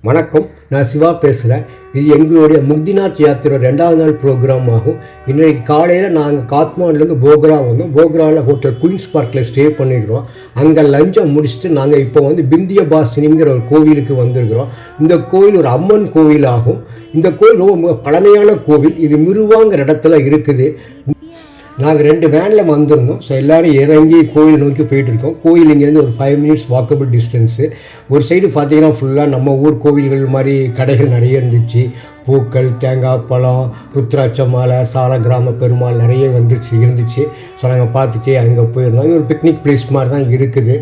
வணக்கம், நான் சிவா பேசுகிறேன். இது எங்களுடைய முக்திநாத் யாத்திரை 2வது நாள் ப்ரோக்ராம் ஆகும். இன்றைக்கு காலையில் நாங்கள் காத்மாண்டுலேருந்து போக்ரா வந்தோம். போக்ராவில் ஹோட்டல் குயின்ஸ் பார்க்கில் ஸ்டே பண்ணிக்கிறோம். அங்கே லஞ்சை முடிச்சுட்டு நாங்கள் இப்போ பிந்திய பாசினிங்கிற ஒரு கோவிலுக்கு வந்திருக்கிறோம். இந்த கோவில் ஒரு அம்மன் கோவில் ஆகும். இந்த கோவில் ரொம்ப பழமையான கோவில். இது மிருவாங்கிற இடத்துல இருக்குது. நாங்கள் 2 வேனில் வந்திருந்தோம். ஸோ எல்லோரும் இறங்கி கோயில் நோக்கி போயிட்டுருக்கோம். கோயில் இங்கேருந்து ஒரு 5 மினிட்ஸ் வாக்கபிள் டிஸ்டன்ஸு. ஒரு சைடு பார்த்தீங்கன்னா ஃபுல்லாக நம்ம ஊர் கோவில்கள் மாதிரி கடைகள் நிறைய இருந்துச்சு. பூக்கள், தேங்காய் பழம், ருத்ராட்ச மாலை, சாலக்கிராம பெருமாள் நிறைய இருந்துச்சு. ஸோ நாங்கள் பார்த்துட்டு அங்கே போயிருந்தோம். இது ஒரு பிக்னிக் பிளேஸ் மாதிரி தான் இருக்குது.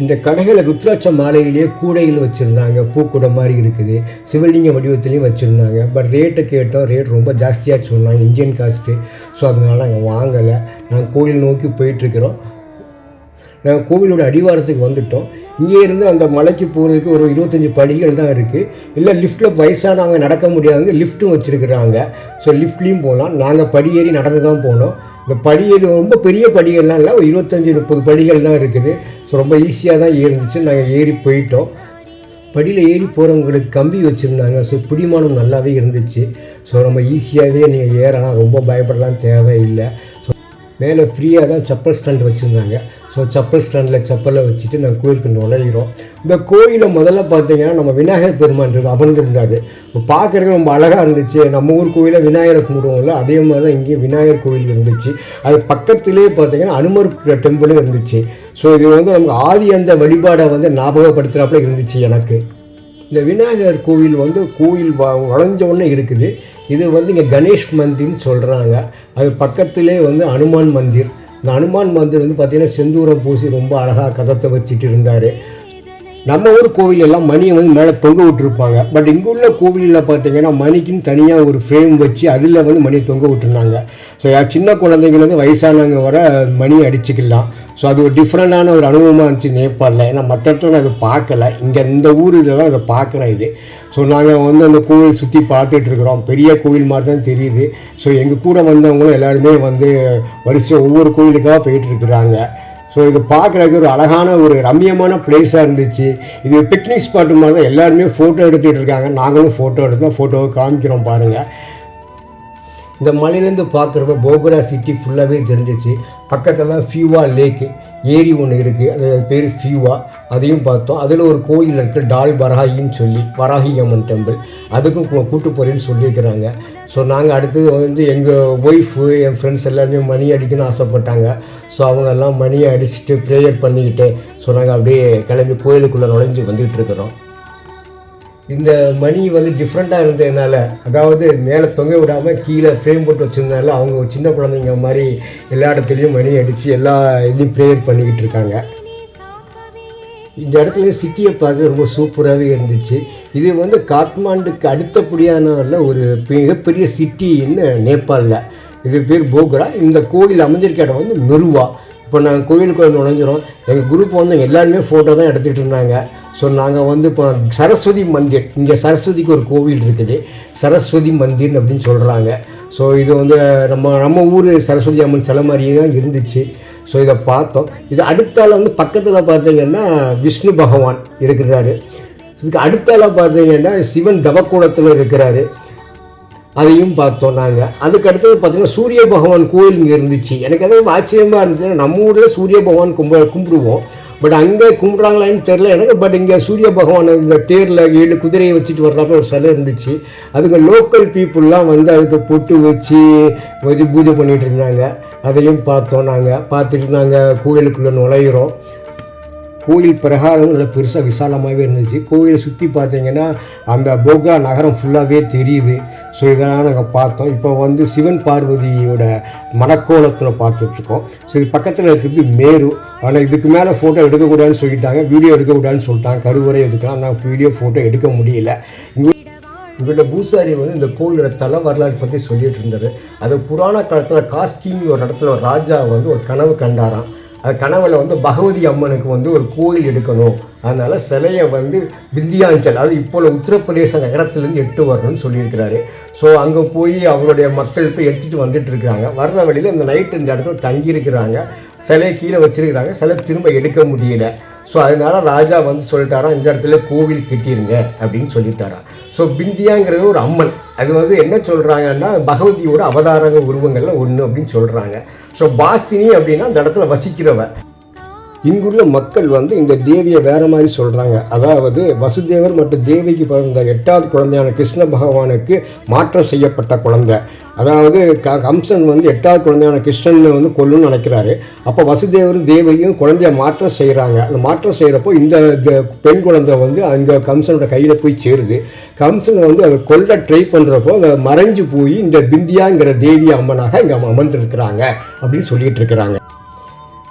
இந்த கடைகளை ருத்ராட்ச மாலையிலேயே கூடைகள் வச்சுருந்தாங்க. பூக்கூடை மாதிரி இருக்குது. சிவலிங்க வடிவத்துலேயும் வச்சுருந்தாங்க. பட் ரேட்டை கேட்டோம். ரேட் ரொம்ப ஜாஸ்தியாக சொன்னாங்க, இந்தியன் காஸ்ட்டு. ஸோ அதனால நாங்கள் வாங்கலை. நாங்கள் கோயில் நோக்கி போயிட்டுருக்கிறோம். நாங்கள் கோவிலோட அடிவாரத்துக்கு வந்துவிட்டோம். இங்கே இருந்து அந்த மலைக்கு போகிறதுக்கு ஒரு 25 படிகள் தான் இருக்குது. இல்லை லிஃப்ட்டில் வயசானவங்க நடக்க முடியாதவங்க லிஃப்ட்டும் வச்சுருக்குறாங்க. ஸோ லிஃப்ட்லேயும் போகலாம். நாங்கள் படியேறி நடந்து தான் போனோம். இந்த படியேறி ரொம்ப பெரிய படிகள்லாம் இல்லை, ஒரு 25-30 படிகள் தான் இருக்குது. ஸோ ரொம்ப ஈஸியாக தான் இருந்துச்சு. நாங்கள் ஏறி போயிட்டோம். படியில் ஏறி போகிறவங்களுக்கு கம்பி வச்சுருந்தாங்க. ஸோ பிடிமானம் நல்லாவே இருந்துச்சு. ஸோ ரொம்ப ஈஸியாகவே நீங்கள் ஏறலாம், ரொம்ப பயப்படலாம் தேவையில்லை. ஸோ மேலே ஃப்ரீயாக தான் செப்பல் ஸ்டாண்ட் வச்சுருந்தாங்க. ஸோ செப்பல் ஸ்டாண்டில் செப்பலை வச்சுட்டு நாங்கள் கோயிலுக்கு நுழைகிறோம். இந்த கோயிலை முதல்ல பார்த்தீங்கன்னா நம்ம விநாயகர் பெருமான் அமர்ந்திருந்தார். இப்போ பார்க்குறதுக்கு ரொம்ப அழகாக இருந்துச்சு. நம்ம ஊர் கோயிலில் விநாயகரை கும்பிடுவோம்ல, அதே மாதிரி தான் இங்கேயும் விநாயகர் கோயில் இருந்துச்சு. அது பக்கத்துலேயே பார்த்தீங்கன்னா அனுமர் டெம்பிளும் இருந்துச்சு. ஸோ இது நமக்கு ஆதி அந்த வழிபாடை ஞாபகப்படுத்துகிறாப்புல இருந்துச்சு எனக்கு. இந்த விநாயகர் கோவில் கோயில் வளைஞ்ச உடனே இருக்குது. இது இங்கே கணேஷ் மந்திர்னு சொல்கிறாங்க. அது பக்கத்திலே அனுமான் மந்திர். இந்த அனுமான் மந்திர் பார்த்திங்கன்னா செந்தூரம் பூசி ரொம்ப அழகாக கதத்தை வச்சுட்டு இருந்தார். நம்ம ஊர் கோவில் எல்லாம் மணியை மேலே தொங்க விட்டுருப்பாங்க. பட் இங்கே உள்ள கோவிலில் பார்த்திங்கன்னா மணிக்குன்னு தனியாக ஒரு ஃப்ரேம் வச்சு அதில் மணியை தொங்க விட்டுருந்தாங்க. ஸோ சின்ன குழந்தைங்க வயசானவங்க வர மணியை அடிச்சுக்கலாம். ஸோ அது ஒரு டிஃப்ரெண்டான ஒரு அனுபவமாக இருந்துச்சு நேபாளில். ஏன்னா மற்ற இடத்துல நான் அதை பார்க்கல, இங்கே இந்த ஊரில் தான் அதை பார்க்குறேன் இது. ஸோ நாங்கள் அந்த கோவில் சுற்றி பார்த்துட்ருக்குறோம். பெரிய கோவில் மாதிரி தான் தெரியுது. ஸோ எங்கள் கூட வந்தவங்களும் எல்லாருமே வரிசையாக ஒவ்வொரு கோவிலுக்காக போயிட்டுருக்குறாங்க. ஸோ இது பார்க்குறதுக்கு ஒரு அழகான ஒரு ரம்மியமான பிளேஸாக இருந்துச்சு. இது பிக்னிக் ஸ்பாட்டு மாதிரி தான். எல்லாருமே ஃபோட்டோ எடுத்துகிட்டு இருக்காங்க. நாங்களும் ஃபோட்டோ எடுத்தோம். ஃபோட்டோவை காமிக்கிறோம் பாருங்கள். இந்த மலையிலேருந்து பார்க்குறப்ப போக்ரா சிட்டி ஃபுல்லாகவே தெரிஞ்சிச்சு. பக்கத்தில் ஃபியூவா லேக்கு ஏரி ஒன்று இருக்குது. அது பேர் ஃபியூவா. அதையும் பார்த்தோம். அதில் ஒரு கோயில் இருக்குது, டால் வராகின்னு சொல்லி, வராகி அம்மன் டெம்பிள். அதுக்கும் கூட்டு போகிறேன்னு சொல்லியிருக்கிறாங்க. ஸோ நாங்கள் அடுத்தது எங்கள் ஒய்ஃபு, என் ஃப்ரெண்ட்ஸ் எல்லாருமே மணி அடிக்கணும்னு ஆசைப்பட்டாங்க. ஸோ அவங்கெல்லாம் மணியை அடிச்சுட்டு ப்ரேயர் பண்ணிக்கிட்டு ஸோ நாங்கள் அப்படியே கிளம்பி கோயிலுக்குள்ளே நுழைஞ்சு வந்துகிட்ருக்குறோம். இந்த மணி டிஃப்ரெண்ட்டாக இருந்ததுனால, அதாவது மேலே தொங்க விடாமல் கீழே ஃப்ரேம் போட்டு வச்சுருந்தனால அவங்க சின்ன குழந்தைங்க மாதிரி எல்லா இடத்துலையும் மணி அடித்து எல்லா இதுலேயும் ப்ரேயர் பண்ணிக்கிட்டு இருக்காங்க. இந்த இடத்துல சிட்டியை பார்க்க ரொம்ப சூப்பராகவே இருந்துச்சு. இது காத்மாண்டுக்கு அடுத்தபடியான ஒரு மிகப்பெரிய சிட்டின்னு நேபாளில். இது பேர் போக்ரா. இந்த கோயில் அமைஞ்சிருக்க இடம் மிருவா. இப்போ நாங்கள் கோயிலுக்கு நுழைஞ்சிரோம். எங்கள் குரூப் எல்லாருமே ஃபோட்டோ தான் எடுத்துகிட்டு இருந்தாங்க. ஸோ நாங்கள் இப்போ சரஸ்வதி மந்திர், இங்கே சரஸ்வதிக்கு ஒரு கோவில் இருக்குது, சரஸ்வதி மந்திர் அப்படின்னு சொல்கிறாங்க. ஸோ இது நம்ம ஊர் சரஸ்வதி அம்மன் சிலை மாதிரியே தான் இருந்துச்சு. ஸோ இதை பார்த்தோம். இது அடுத்தால பக்கத்தில் பார்த்தீங்கன்னா விஷ்ணு பகவான் இருக்கிறாரு. இதுக்கு அடுத்தால பார்த்தீங்கன்னா சிவன் தவக்கூடத்தில் இருக்கிறாரு. அதையும் பார்த்தோம் நாங்கள். அதுக்கு அடுத்தது பார்த்திங்கன்னா சூரிய பகவான் கோயில் இங்கே இருந்துச்சு. எனக்கு எதாவது ஆச்சரியமாக இருந்துச்சு. நம்ம ஊரில் சூரிய பகவான் கும்பிடுவோம். பட் அங்கே கும்பிட்றாங்களான்னு தெரில எனக்கு. பட் இங்கே சூரிய பகவான் இந்த தேரில் 7 குதிரையை வச்சுட்டு வர்றப்ப ஒரு சிலை இருந்துச்சு. அதுக்கு லோக்கல் பீப்புளெலாம் அதுக்கு பொட்டு வச்சு பூஜை பண்ணிகிட்டு இருந்தாங்க. அதையும் பார்த்தோம் நாங்கள். பார்த்துட்டு நாங்கள் கோயிலுக்குள்ளே நுழையிறோம். கோயில் பிரகாரம் நல்லா பெருசாக விசாலமாகவே இருந்துச்சு. கோயிலை சுற்றி பார்த்தீங்கன்னா அந்த போக்ரா நகரம் ஃபுல்லாகவே தெரியுது. ஸோ இதெல்லாம் நாங்கள் பார்த்தோம். இப்போ சிவன் பார்வதியோட மணக்கோலத்தில் பார்த்துட்ருக்கோம். ஸோ இது பக்கத்தில் இருக்கிறது மேரு. ஆனால் இதுக்கு மேலே ஃபோட்டோ எடுக்கக்கூடாதுன்னு சொல்லிட்டாங்க, வீடியோ எடுக்கக்கூடாதுன்னு சொல்லிட்டாங்க. கருவறை எடுக்கலாம், நான் வீடியோ ஃபோட்டோ எடுக்க முடியல. இவரோட பூசாரி இந்த கோயிலோட தலை வரலாறு பற்றி சொல்லிகிட்டு இருந்தார். அது புராண காலத்தில் காஸ்கிங் ஒரு இடத்துல ஒரு ராஜா ஒரு கனவு கண்டாராம். அது கனவில் பகவதி அம்மனுக்கு ஒரு கோயில் எடுக்கணும், அதனால் சிலையை விந்தியாஞ்சல், அது இப்போ உத்தரப்பிரதேச நகரத்துலேருந்து எட்டு வரணும்னு சொல்லியிருக்கிறாரு. ஸோ அங்கே போய் அவருடைய மக்கள் போய் எடுத்துகிட்டு வந்துட்டு இருக்கிறாங்க. வர்ற வழியில் இந்த நைட்டு இந்த இடத்துல தங்கியிருக்கிறாங்க. சிலையை கீழே வச்சுருக்கிறாங்க. சிலை திரும்ப எடுக்க முடியல. ஸோ அதனால் ராஜா வந்து சொல்லிட்டாராம், இந்த இடத்துல கோவில் கட்டிருங்க அப்படின்னு சொல்லிட்டாராம். ஸோ பிந்தியாங்கிறது ஒரு அம்மன். அது வந்து என்ன சொல்கிறாங்கன்னா பகவதியோட அவதாரங்க உருவங்களில் ஒன்று அப்படின்னு சொல்கிறாங்க. ஸோ பாசினி அப்படின்னா அந்த இடத்துல வசிக்கிறவ. இங்குள்ள மக்கள் வந்து இந்த தேவியை வேறு மாதிரி சொல்கிறாங்க. அதாவது வசுதேவர் மற்றும் தேவிக்கு பிறந்த 8வது குழந்தையான கிருஷ்ண பகவானுக்கு மாற்றம் செய்யப்பட்ட குழந்தை. அதாவது கம்சன் வந்து 8வது குழந்தையான கிருஷ்ணனை வந்து கொல்லுன்னு நினைக்கிறாரு. அப்போ வசுதேவரும் தேவியும் குழந்தைய மாற்றம் செய்கிறாங்க. அந்த மாற்றம் செய்கிறப்போ இந்த பெண் குழந்தை வந்து அங்கே கம்சனோட கையில் போய் சேருது. கம்சன் வந்து அதை கொல்ல ட்ரை பண்ணுறப்போ அதை மறைஞ்சு போய் இந்த பிந்தியாங்கிற தேவி அம்மனாக இங்கே அமர்ந்திருக்கிறாங்க அப்படின்னு சொல்லிட்டு இருக்கிறாங்க.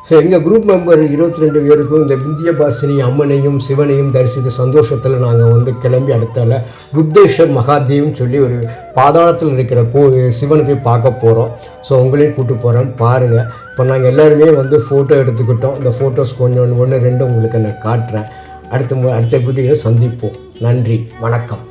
ஸோ எங்கள் குரூப் மெம்பர் 22 பேருக்கும் இந்த பிந்தியபாசினி அம்மனையும் சிவனையும் தரிசித்த சந்தோஷத்தில் நாங்கள் வந்து கிளம்பி அடுத்தால புத்தேஸ்வர் மகாதேவ்னு சொல்லி ஒரு பாதாளத்தில் இருக்கிற சிவனை போய் பார்க்க போகிறோம். ஸோ உங்களையும் கூப்பிட்டு போகிறோம், பாருங்கள். இப்போ நாங்கள் எல்லாருமே வந்து ஃபோட்டோ எடுத்துக்கிட்டோம். இந்த ஃபோட்டோஸ் கொஞ்சம் 1 2 உங்களுக்கு நான் காட்டுறேன். அடுத்த வீடியோவில் சந்திப்போம். நன்றி, வணக்கம்.